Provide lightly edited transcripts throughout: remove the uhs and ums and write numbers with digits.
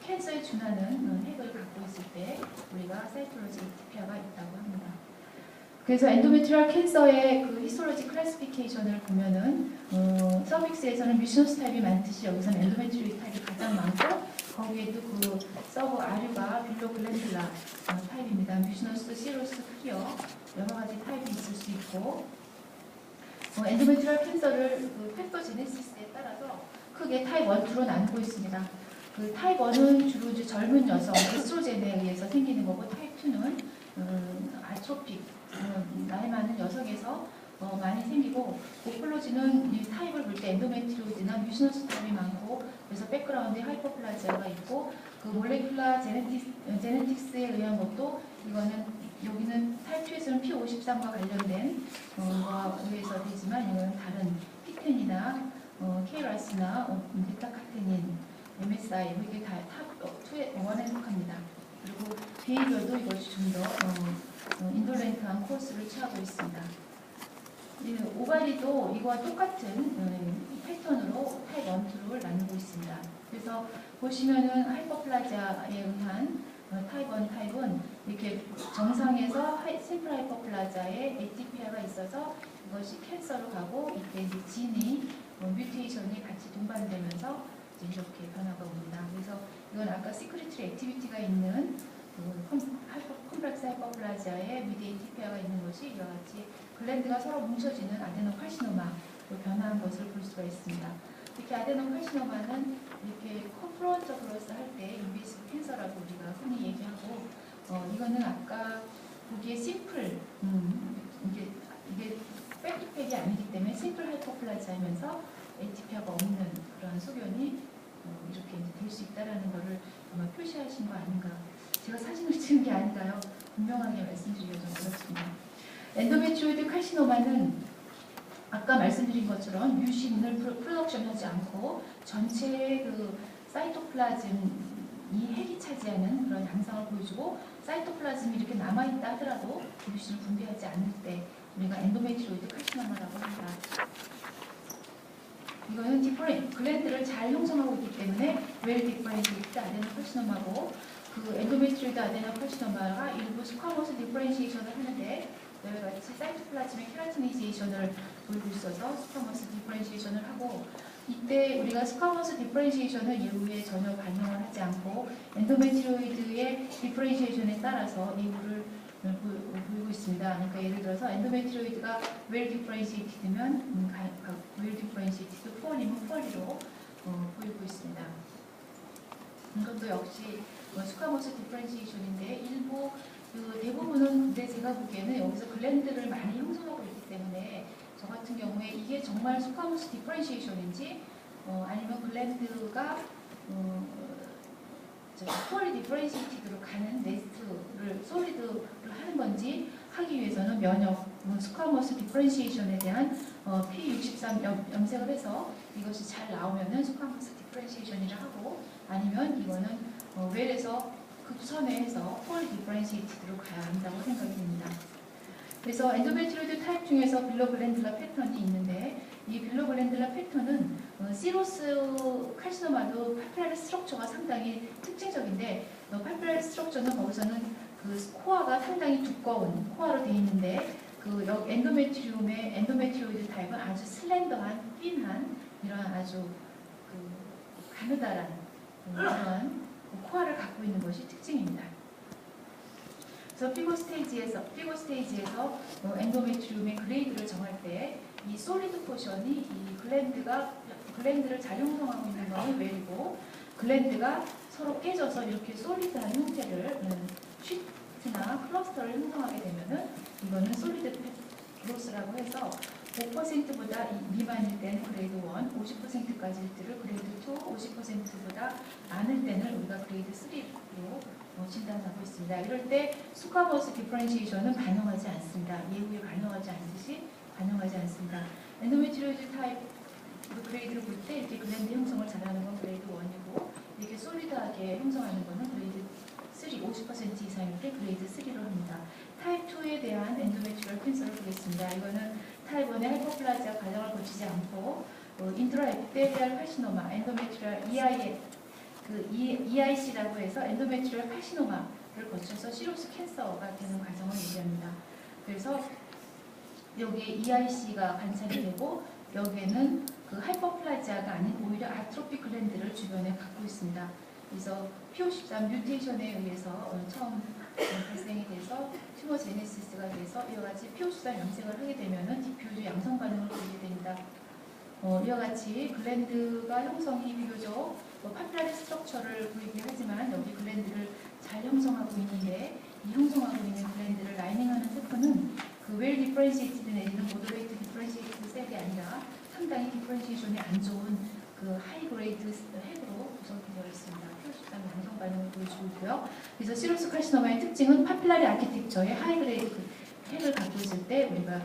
캔서에 준하는 핵을 갖고 있을 때 우리가 사이톨로지 에티피아가 있다고 합니다. 그래서 엔도메트리얼 캔서의 그 히스톨로지 클래시피케이션을 보면은 서빅스에서는 뮤시너스 타입이 많듯이 여기서는 엔도메트리오이드 타입이 가장 많고 거기에도 그 서브 아류가 빌로글랜듈라 타입입니다. 뮤시너스, 시로스, 클리어 여러 가지 타입이 있을 수 있고 엔도메트리얼 캔서를 그 팩토제네시스에 따라서 크게 타입 1, 2로 나누고 있습니다. 그 타입 1은 주로 이제 젊은 여성 에스트로겐에 의해서 생기는 거고 타입 2는 아트로픽 나이 많은 여성에서 많이 생기고 모플로지는 이 타입을 볼 때 엔도메트리오이드나 뮤시너스 타입이 많고 그래서 백그라운드에 하이퍼플라지아가 있고 그 몰레큘라 제네틱스에 의한 것도 이거는 여기는 타입 2에서는 P53과 관련된 거에 의해서 되지만 이거는 다른 피텐이나 KRAS나 베타카테닌, MSI 이게 다 탑 2에 원에 속합니다. 그리고 비해결도 이것이 좀 더 인돌렌트한 코스를 취하고 있습니다. 오바리도 이거와 똑같은 패턴으로 타입 1, 2를 나누고 있습니다. 그래서 보시면은 하이퍼플라지아에 의한 타입 1 타입은 이렇게 정상에서 심플 하이퍼플라지아에 에티피아가 있어서 이것이 캔서로 가고 이때 이제 진이 뮤테이션이 같이 동반되면서 이제 이렇게 변화가 옵니다. 그래서 이건 아까 시크리트리 액티비티가 있는 컴플렉스 하이퍼플라지아에 미드 에티피아가 있는 것이 이와 같이 글랜드가 서로 뭉쳐지는 아데노카시노마로 변화한 것을 볼 수가 있습니다. 이렇게 아데노카시노마는 이렇게 컨프런터그로스 할 때 인비시브 캔서라고 우리가 흔히 얘기하고 이거는 아까 보기에 심플 이게 백투팩이 아니기 때문에 심플 하이퍼플라지아면서 에티피아가 없는 그런 소견이 이렇게 될 수 있다라는 것을 아마 표시하신 거 아닌가. 제가 사진을 찍은 게 아니라요. 분명하게 말씀드리려서 그렇습니다. 엔도메트리오이드 카시노마는 아까 말씀드린 것처럼 뮤신을 프로덕션하지 않고 전체의 그 사이토플라즘이 핵이 차지하는 그런 양상을 보여주고 사이토플라즘이 이렇게 남아있다 하더라도 뮤신을 분비하지 않을 때 우리가 엔도메트리오이드 카시노마라고 합니다. 이거는 글랜드를 잘 형성하고 있기 때문에 웰 디퍼렌시에이트 아데노카시노마고 그 엔도메트리오이드 아데노카시노마가 일부 스쿼머스 디퍼렌시에이션을 하는데 이와 같이 사이토플라즘의 케라티니제이션을 보이고 있어서 스쿼머스 디퍼렌시에이션을 하고 이때 우리가 스쿼머스 디퍼렌시에이션을 이후에 전혀 반영을 하지 않고 엔도메트리오이드의 디퍼렌시에이션에 따라서 이유를 보이고 있습니다. 그러니까 예를 들어서 엔도메트리오이드가 웰 디퍼렌시에이티드면 웰 디퍼렌시에이티드 푸어리면 푸어리로 보이고 있습니다. 이것도 역시 스쿼머스 디퍼렌시에이션인데 일부 대부분은 근데 제가 보기에는 여기서 글랜드를 많이 형성하고 있기 때문에 저 같은 경우에 이게 정말 스쿼머스 디퍼렌시에이션인지 아니면 글랜드가 푸어리 디퍼렌시에이티드로 가는 네스트를 솔리드를 하는 건지 하기 위해서는 면역 스쿼머스 디퍼렌시에이션에 대한 P63 염색을 해서 이것이 잘 나오면은 스쿼머스 디퍼렌시에이션이라 하고 아니면 이거는 웰에서 급선회해서 푸어리 디퍼렌시에이티드로 가야 한다고 생각이 됩니다. 그래서 엔도메트리오이드 타입 중에서 빌로글랜듈라 패턴이 있는데 이 빌로글랜듈라 패턴은 시로스 칼시노마도 파피라리 스트럭처가 상당히 특징적인데 파피라리 스트럭처는 거기서는 그 코어가 상당히 두꺼운 코어로 되어 있는데 그 엔도메트리오이드 타입은 아주 슬렌더한 핀한 이런 아주 그 가느다란 그런 코어를 갖고 있는 것이 특징입니다. 그래서 피고 스테이지에서 엔도메트리움의 그레이드를 정할 때 이 솔리드 포션이 이 글랜드를 잘 형성하고 있는 것이 웰이고 글랜드가 서로 깨져서 이렇게 솔리드한 형태를 쉬트나 클러스터를 형성하게 되면은 이거는 솔리드 그로스라고 해서 5%보다 미만일 때는 그레이드 1, 50%까지일 때를 그레이드 2, 50%보다 많을 때는 우리가 그레이드 3로 진단하고 있습니다. 이럴 때 스쿼머스 디퍼렌시에이션은 반영하지 않습니다. 예후에 반영하지 않듯이 반영하지 않습니다. 엔도메트리오이드 타입 그레이드를 볼 때 이렇게 글랜드 형성을 잘하는 건 그레이드 1이고 이렇게 솔리드하게 형성하는 거는 그레이드 3, 50% 이상일 때 그레이드 3로 합니다. 타입 2에 대한 엔도메트리얼 캔서를 보겠습니다. 이거는 타입 1의 하이퍼플라지아 과정을 거치지 않고 인트라 에피데리얼 카시노마, 엔도메트리얼 그 EIC라고 해서 엔도메트리얼 카시노마를 거쳐서 시로스 캔서가 되는 과정을 얘기합니다. 그래서 여기에 EIC가 관찰이 되고 여기에는 그 하이퍼플라지아가 아닌 오히려 아트로피 글랜드를 주변에 갖고 있습니다. 그래서 P53 뮤테이션에 의해서 처음 발생이 돼서 튜머 제네시스가 돼서 이와 같이 P53 양색을 하게 되면은 디퓨즈 양성 반응을 보이게 됩니다. 이와 같이 글랜드가 형성이 비교적 파퓰라리 스트럭처를 보이게 하지만 여기 글랜드를 잘 형성하고 있는데 이 형성하고 있는 글랜드를 라이닝하는 세포는 그 웰 디퍼런시에이티드 내지는 모더레이트 디퍼런시에이티드 셀이 아니라 상당히 디퍼런시에이션이 안 좋은 그 하이 그레이드 핵으로 구성되어 있습니다. P53 양성 반응을 보여주고 있고요. 그래서 시로스 카시노마의 특징은 파퓰라리 아키텍처의 하이 그레이드 핵을 갖고 있을 때 우리가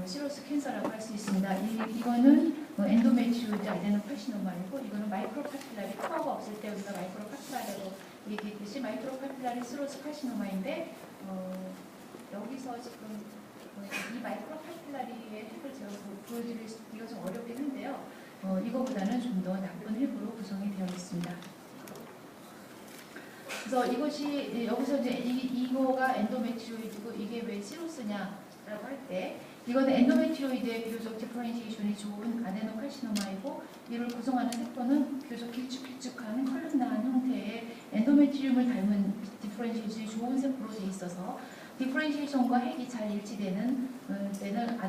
시로스 캔서라고 할 수 있습니다. 이거는 엔도메트리오이드 아데노카시노마이고 이거는 마이크로파퓰라리 코어가 없을 때 우리가 마이크로파퓰라리라고 얘기했듯이 마이크로파퓰라리 시로스 카시노마인데 여기서 지금 이 마이크로파퓰라리의 핵을 제가 보여드리기가 좀 어렵긴 한데요. 이거보다는 좀 더 나쁜 핵으로 구성이 되어 있습니다. 그래서 이것이 여기서 이제 이거가 엔도메트리오이드고 이게 왜 시로스냐라고 할 때 이거는 엔도메트리오이드의 비교적 디퍼런시에이션이 좋은 아데노카시노마이고 이를 구성하는 세포는 비교적 길쭉길쭉한 컬럼나한 형태의 엔도메트리움을 닮은 디퍼런시에이션이 좋은 세포로 되어 있어서 디퍼런시에이션과 핵이 잘 일치되는 때는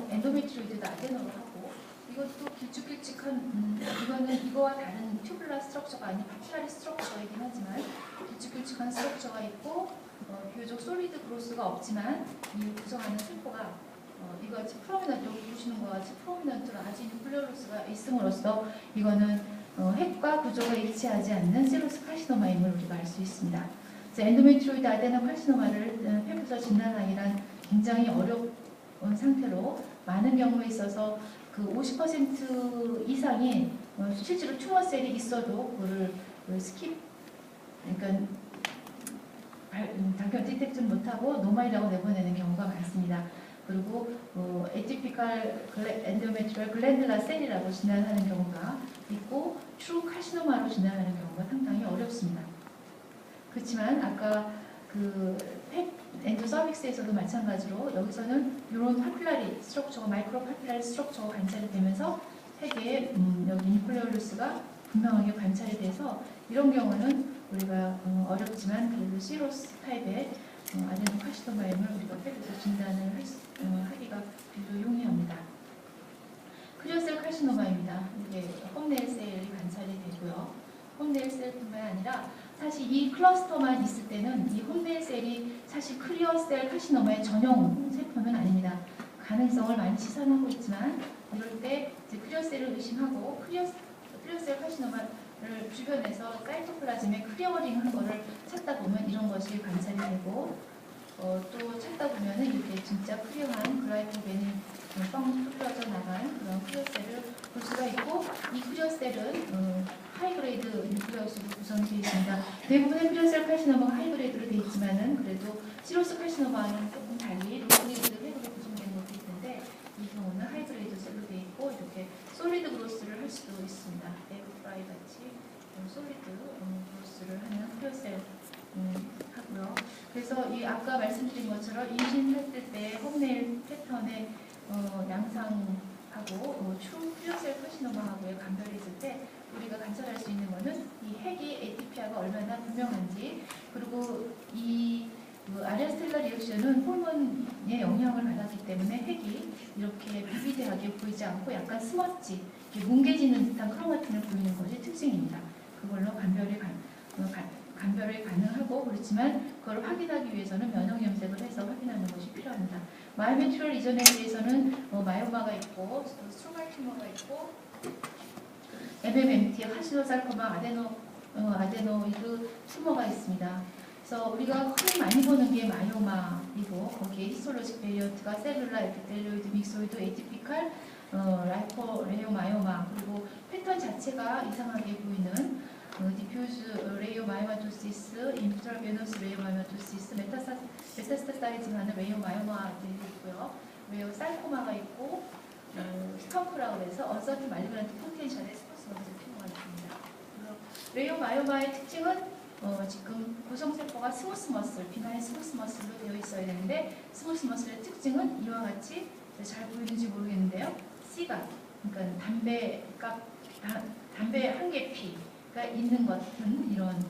엔도메트리오이드도 아데노로 하고 이것도 길쭉길쭉한 이거는 이거와 다른 튜블라 스트럭처가 아닌 파퓰라리 스트럭처이긴 하지만 길쭉길쭉한 스트럭처가 있고 비교적 솔리드 그로스가 없지만 이 구성하는 세포가 이거같이 프로미넌트 여기 보시는 것 같이 프로미넌트로 아주 뉴클레오로스가 있음으로써 이거는 핵과 구조가 일치하지 않는 시로스 카시노마임을 우리가 알 수 있습니다. 그래서 엔도메트리오이드 아데노카시노마를 폐부서 진단하기란 굉장히 어려운 상태로 많은 경우에 있어서 그 50% 이상이 실제로 튜머셀이 있어도 그거를 스킵 그러니까 당겨 디텍트 못하고 노말이라고 내보내는 경우가 많습니다. 그리고 에티피컬 엔도메트리얼 글랜들라 셀이라고 진단하는 경우가 있고 트루 카시노마로 진단하는 경우가 상당히 어렵습니다. 그렇지만 아까 그 엔도 서빅스에서도 마찬가지로 여기서는 이런 파퓰라리 스트럭처가 마이크로 파퓰라리 스트럭처가 관찰이 되면서 핵의 여기 뉴클레올루스가 분명하게 관찰이 돼서 이런 경우는 우리가 어렵지만 그래도 시로스 타입의 아데노카시노마임을 우리가 폐에서 진단을 하기가 비교적 용이합니다. 크리오셀 카시노마입니다. 이게 홈네일 셀이 관찰이 되고요. 홈네일 셀뿐만 아니라 사실 이 클러스터만 있을 때는 이 홈네일 셀이 사실 크리오셀 카시노마의 전용 세포는 아닙니다. 가능성을 많이 시선하고 있지만 이럴 때 이제 크리오셀을 의심하고 크리오셀 카시노마를 주변에서 사이토플라즘에 클리어링한 거를 찾다 보면 이런 것이 관찰이 되고 또 찾다 보면은 이렇게 진짜 클리어한 글라이코겐이 뻥 뚫려져 나간 그런 크리오셀을 볼 수가 있고 이 크리오셀은 하이그레이드 뉴클레우스로 구성이 되어 있습니다. 대부분의 크리오셀 카시노마가 하이그레이드로 되어 있지만은 그래도 시로스 카시노마는 조금 달리 로그레이드 핵으로 구성되는 것도 있는데 이 경우는 하이그레이드 셀로 되어 있고 이렇게 솔리드 그로스를 할 수도 있습니다. 에그프라이 같이 솔리드 그로스를 하는 크리오셀 하고요. 그래서 이 아까 말씀드린 것처럼 임신했을 때 홈네일 패턴의 양상하고 트루 크리오셀 카시노마하고의 감별이 있을 때 우리가 관찰할 수 있는 것은 이 핵이 ATP아가 얼마나 분명한지 그리고 이 아리아스텔라 리액션은 호르몬의 영향을 받았기 때문에 핵이 이렇게 비비드하게 보이지 않고 약간 스머지, 뭉개지는 듯한 크로마틴을 보이는 것이 특징입니다. 그걸로 감별이 가능하고 그렇지만 그걸 확인하기 위해서는 면역 염색을 해서 확인하는 것이 필요합니다. 마이메트리얼 이전에 대해서는 마이오마가 있고 스트로말 튜머가 있고 MMMT, 카시노살코마, 아데노이드 튜머가 있습니다. 그래서 우리가 흔히 많이 보는 게 마이오마이고 거기에 히스톨로직 베리언트가 셀룰라 에피텔리오이드 믹소이드 에티피칼 라이포레오마이오마 그리고 패턴 자체가 이상하게 보이는 디퓨즈 레이오마이오마토시스, 인트라베너스 레이오마이오마토시스, 메타스타사이즈하는 레이오마이오마들이 있고요. 레이오살코마가 있고 스턴크라고 해서 언서트 말리그란트 포텐셜의 스포츠먼트 튜머가 있습니다. 레이오마이오마의 특징은 지금 고정세포가 스무스 머슬, 비나인 스무스 머슬로 되어 있어야 되는데 스무스 머슬의 특징은 이와 같이 잘 보이는지 모르겠는데요. C가 그러니까 담배 한 개 피가 있는 것 같은 이런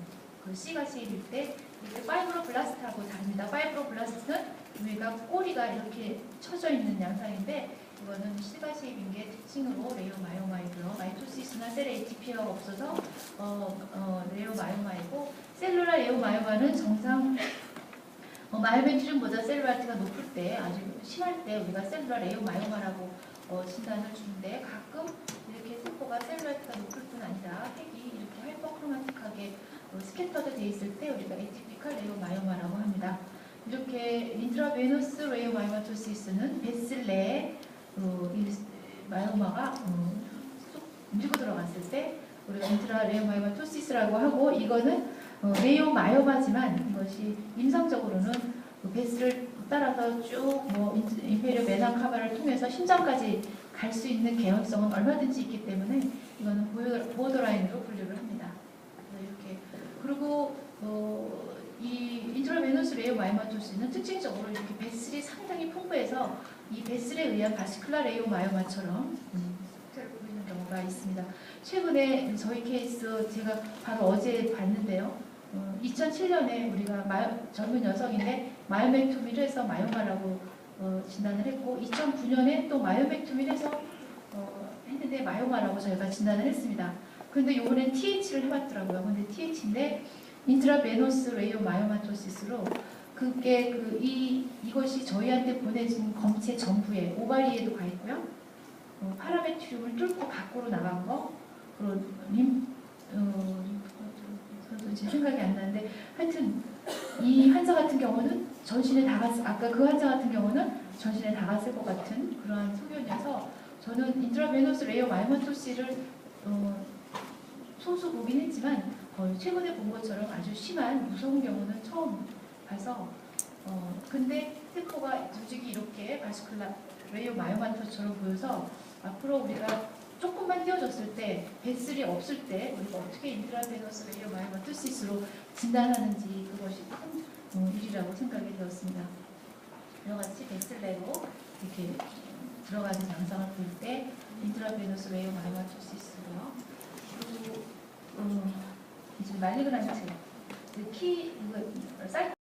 그 C가 C일 때 이게 파이브로블라스트하고 다릅니다. 파이브로블라스트는 위가 꼬리가 이렇게 쳐져 있는 양상인데 이거는 C가 C인 게 특징으로 레이오마이오마이고요. 마이토시스나 셀 ATP가 없어서 레이오마이오마이고 셀룰라 레이오마이오마는 정상 마이오벤트륨보다 셀룰라티가 높을 때 아주 심할 때 우리가 셀룰라 레이오마이오마라고 진단을 주는데 가끔 이렇게 세포가 셀룰라티가 높을 뿐 아니라 핵이 이렇게 하이퍼크로마틱하게 스캐터드 돼 있을 때 우리가 에티피컬 레이오마이오마라고 합니다. 이렇게 인트라베너스 레이오마이오마토시스는 뱃슬 내에 마이오마가 쏙 밀고 들어갔을 때 우리가 인트라 레이오마이오마토시스라고 하고 이거는 레이오마이오마지만 이것이 임상적으로는 뱃슬을 따라서 쭉 인페리어 베나 카바를 통해서 심장까지 갈 수 있는 개연성은 얼마든지 있기 때문에 이거는 보어더라인으로 분류를 합니다. 이렇게 그리고 이 인트라베너스 레이오마이오마토시스는 특징적으로 이렇게 뱃슬이 상당히 풍부해서 이 뱃슬에 의한 바시클라 레이오마이오마처럼 형태를 보이는 경우가 있습니다. 최근에 저희 케이스 제가 바로 어제 봤는데요. 2007년에 우리가 젊은 여성인데 마이오맥토미를 해서 마이오마라고 진단을 했고 2009년에 또 마이오맥토미를 해서 했는데 마이오마라고 저희가 진단을 했습니다. 그런데 요번엔 TH를 해봤더라고요. 근데 TH인데 인트라베너스 레이오마이오마토시스로 그게 이것이 저희한테 보내진 검체 전부에 오바리에도 가 있고요. 파라메트륨을 뚫고 밖으로 나간 거, 그리고 저도 제 생각이 안 나는데 하여튼 이 환자 같은 경우는 전신에 다 갔을 아까 그 환자 같은 경우는 전신에 다 갔을 것 같은 그러한 소견이어서 저는 인트라베너스 레이오마이오마토시스를 소수 보긴 했지만 최근에 본 것처럼 아주 심한 무서운 경우는 처음 봐서 근데 세포가 조직이 이렇게 바시클라 레이오마이오마토처럼 보여서 앞으로 우리가 조금만 띄워줬을 때 뱃슬이 없을 때 우리가 어떻게 인트라베너스 레이오마이오마토시스로 진단하는지 그것이 큰 일이라고 생각이 되었습니다. 이와 같이 뱃슬 내로 이렇게 들어가는 양상을 볼 때 인트라베너스 레이오마이오마토시스고요. 그리고 이제 말리그란트 키 이거